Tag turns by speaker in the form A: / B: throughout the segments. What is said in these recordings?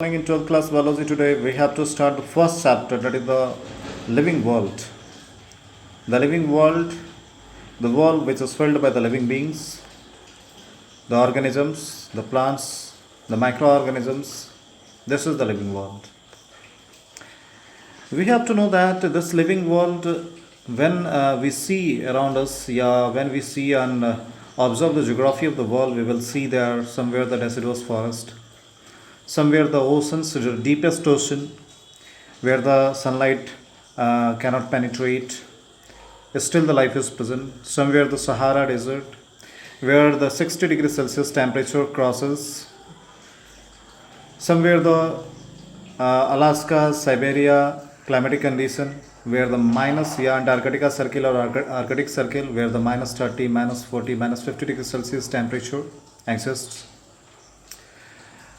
A: In 12th class biology today, we have to start the first chapter, that is the living world. The living world, the world which is filled by the living beings, the organisms, the plants, the microorganisms. This is the living world. We have to know that this living world, when we see around us, when we see and observe the geography of the world, we will see there somewhere the deciduous forest, somewhere the oceans, the deepest ocean, where the sunlight cannot penetrate, still the life is present. Somewhere the Sahara desert, where the 60 degrees Celsius temperature crosses. Somewhere the Alaska, Siberia climatic condition, where the minus, Antarctica circle or Arctic circle, where the minus 30, minus 40, minus 50 degrees Celsius temperature exists.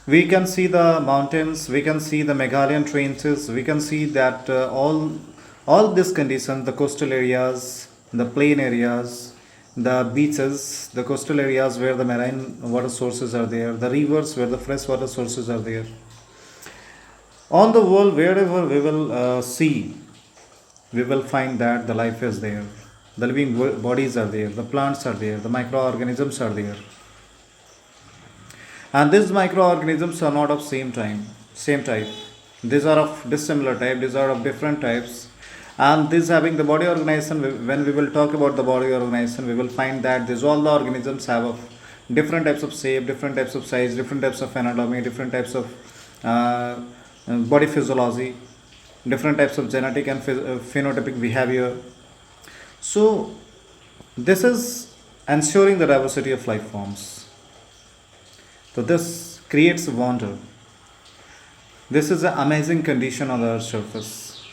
A: We can see the mountains, we can see the Meghalayan ranges, we can see that all these conditions, the coastal areas, the plain areas, the beaches, the coastal areas where the marine water sources are there, the rivers where the fresh water sources are there. On the world, wherever we will see, we will find that the life is there. The living bodies are there, the plants are there, the microorganisms are there. And these microorganisms are not of same type. These are of dissimilar type, these are of different types. And this having the body organization, when we will talk about the body organization, we will find that these all the organisms have of different types of shape, different types of size, different types of anatomy, different types of body physiology, different types of genetic and phenotypic behavior. So this is ensuring the diversity of life forms. So this creates wonder. This is an amazing condition on the earth's surface.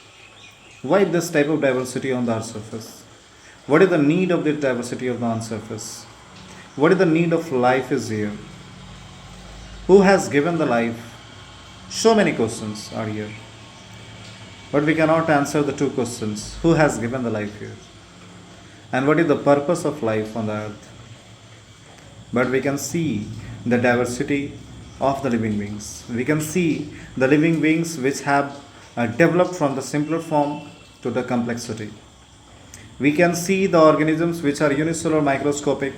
A: Why this type of diversity on the earth's surface? What is the need of this diversity of the earth's surface? What is the need of life is here? Who has given the life? So many questions are here. But we cannot answer the two questions. Who has given the life here? And what is the purpose of life on the earth? But we can see the diversity of the living beings. We can see the living beings which have developed from the simpler form to the complexity. We can see the organisms which are unicellular, microscopic,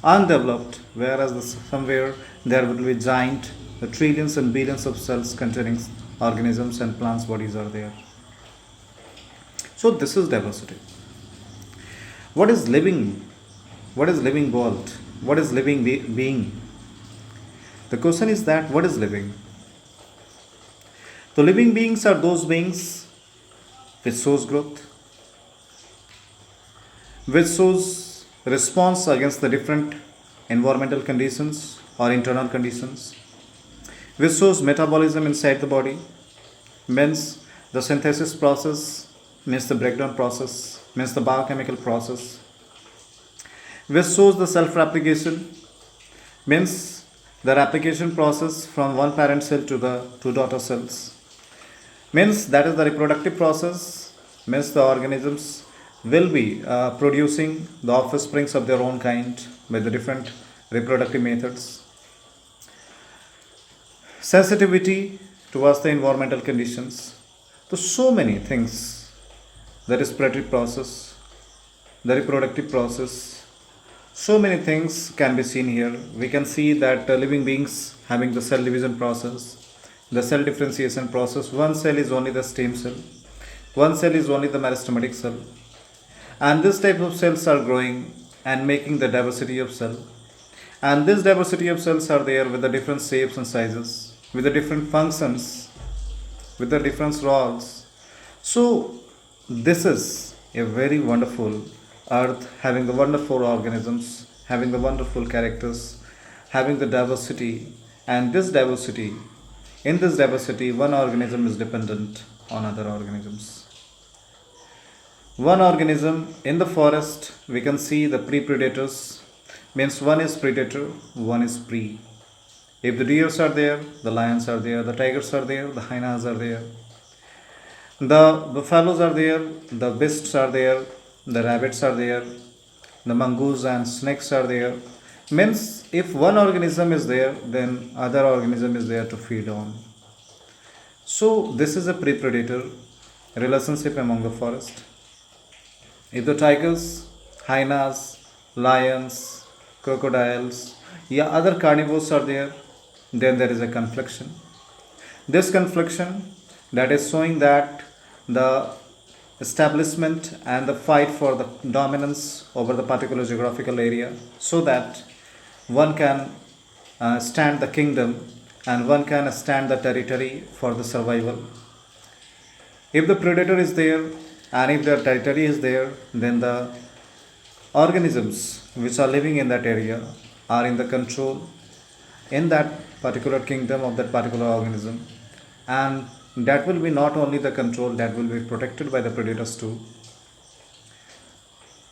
A: undeveloped, whereas somewhere there will be giant, the trillions and billions of cells containing organisms and plants bodies are there. So this is diversity. What is living? What is living world? What is living being? The question is that what is living? The living beings are those beings which shows growth, which shows response against the different environmental conditions or internal conditions, which shows metabolism inside the body, means the synthesis process, means the breakdown process, means the biochemical process, which shows the self-replication, means the replication process from one parent cell to the two daughter cells, means that is the reproductive process, means the organisms will be producing the offsprings of their own kind by the different reproductive methods. Sensitivity towards the environmental conditions. So many things. The respiratory process, the reproductive process. So many things can be seen here. We can see that living beings having the cell division process, the cell differentiation process. One cell is only the stem cell. One cell is only the meristematic cell. And this type of cells are growing and making the diversity of cell. And this diversity of cells are there with the different shapes and sizes, with the different functions, with the different roles. So this is a very wonderful earth, having the wonderful organisms, having the wonderful characters, having the diversity. And this diversity, in this diversity, one organism is dependent on other organisms. One organism in the forest, we can see the pre-predators, means one is predator, one is prey. If the deers are there, the lions are there, the tigers are there, the hyenas are there, the buffaloes are there, the beasts are there, the rabbits are there, the mongoose and snakes are there. Means if one organism is there, then other organism is there to feed on. So this is a prey-predator relationship among the forest. If the tigers, hyenas, lions, crocodiles, yeah, other carnivores are there, then there is a confliction. This confliction that is showing that the establishment and the fight for the dominance over the particular geographical area, so that one can stand the kingdom and one can stand the territory for the survival. If the predator is there and if the territory is there, then the organisms which are living in that area are in the control in that particular kingdom of that particular organism, and that will be not only the control, that will be protected by the predators too.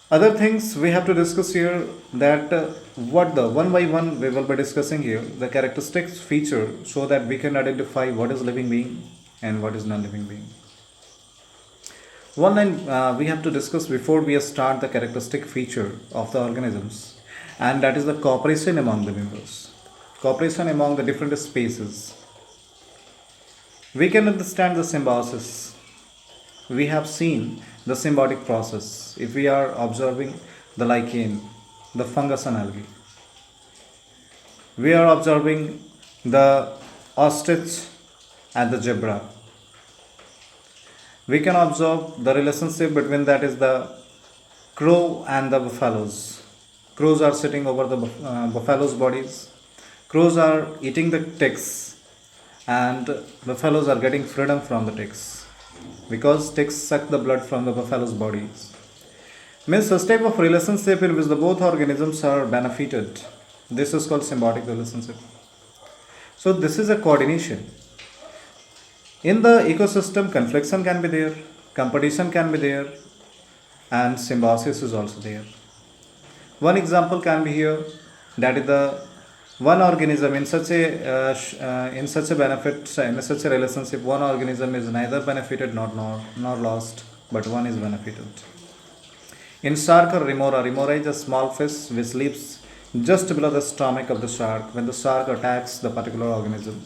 A: Other things we have to discuss here, that what the one by one we will be discussing here the characteristics feature, so that we can identify what is living being and what is non-living being. One line we have to discuss before we start the characteristic feature of the organisms, and that is the cooperation among the members, cooperation among the different species. We can understand the symbiosis. We have seen the symbiotic process if we are observing the lichen, the fungus and algae. We are observing the ostrich and the zebra. We can observe the relationship between that is the crow and the buffaloes. Crows are sitting over the buffaloes' bodies. Crows are eating the ticks, and buffaloes are getting freedom from the ticks because ticks suck the blood from the buffalo's bodies. Means such type of relationship in which the both organisms are benefited. This is called symbiotic relationship. So this is a coordination. In the ecosystem, confliction can be there, competition can be there, and symbiosis is also there. One example can be here, that is the one organism in such a benefit, in such a relationship, one organism is neither benefited nor lost, but one is benefited. In shark or remora is a small fish which lives just below the stomach of the shark. When the shark attacks the particular organism,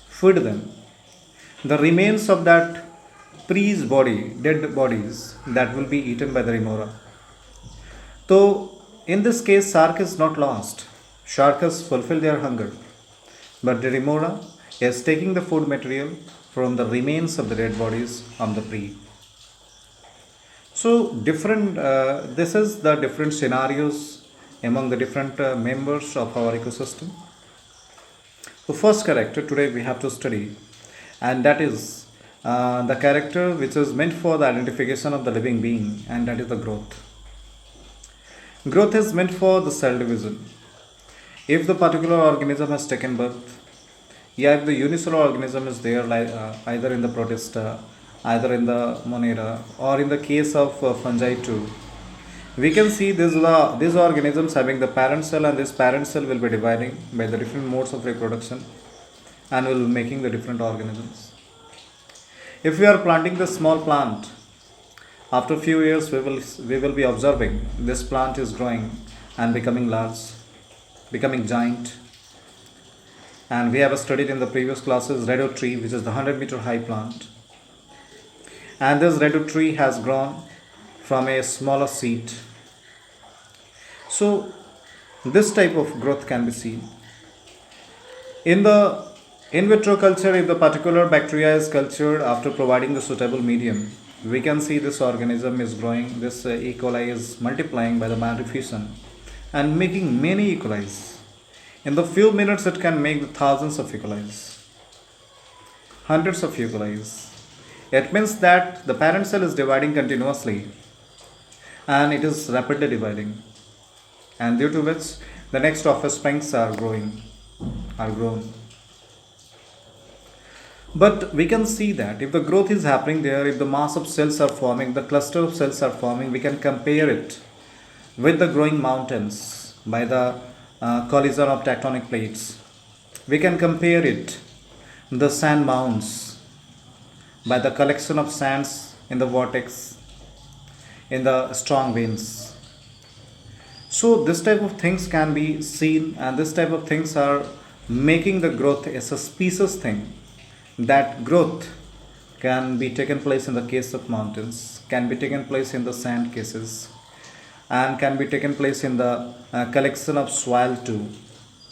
A: feed them, the remains of that pre's body, dead bodies, that will be eaten by the remora. So in this case, shark is not lost. Shark has fulfilled their hunger, but the remora is taking the food material from the remains of the dead bodies of the prey. So different. This is the different scenarios among the different members of our ecosystem. The first character today we have to study, and that is the character which is meant for the identification of the living being, and that is the growth. Growth is meant for the cell division. If the particular organism has taken birth, yeah, if the unicellular organism is there, like either in the protista, either in the monera, or in the case of fungi too, we can see these organisms having the parent cell, and this parent cell will be dividing by the different modes of reproduction and will be making the different organisms. If we are planting the small plant, after a few years we will be observing this plant is growing and becoming large, becoming giant. And we have studied in the previous classes redwood tree, which is the 100-meter high plant. And this redwood tree has grown from a smaller seed. So this type of growth can be seen. In the in vitro culture, if the particular bacteria is cultured after providing the suitable medium, we can see this organism is growing, this E. coli is multiplying by the maldifusion and making many E. coli. In the few minutes, it can make thousands of E. coli, hundreds of E. coli. It means that the parent cell is dividing continuously and it is rapidly dividing, and due to which the next offsprings are grown. But we can see that if the growth is happening there, if the mass of cells are forming, the cluster of cells are forming, we can compare it with the growing mountains by the collision of tectonic plates. We can compare it, the sand mounds, by the collection of sands in the vortex, in the strong winds. So this type of things can be seen, and this type of things are making the growth a suspicious thing. that growth can be taken place in the case of mountains, can be taken place in the sand cases, and can be taken place in the collection of soil too.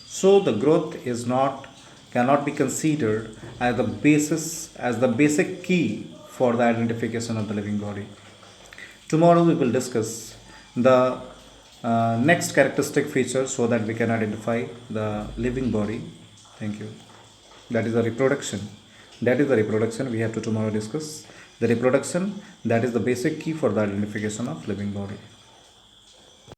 A: So the growth is not cannot be considered as the basis as the basic key for the identification of the living body. Tomorrow we will discuss the next characteristic feature so that we can identify the living body. Thank you. That is the reproduction. That is the reproduction we have to tomorrow discuss. The reproduction, that is the basic key for the identification of living body.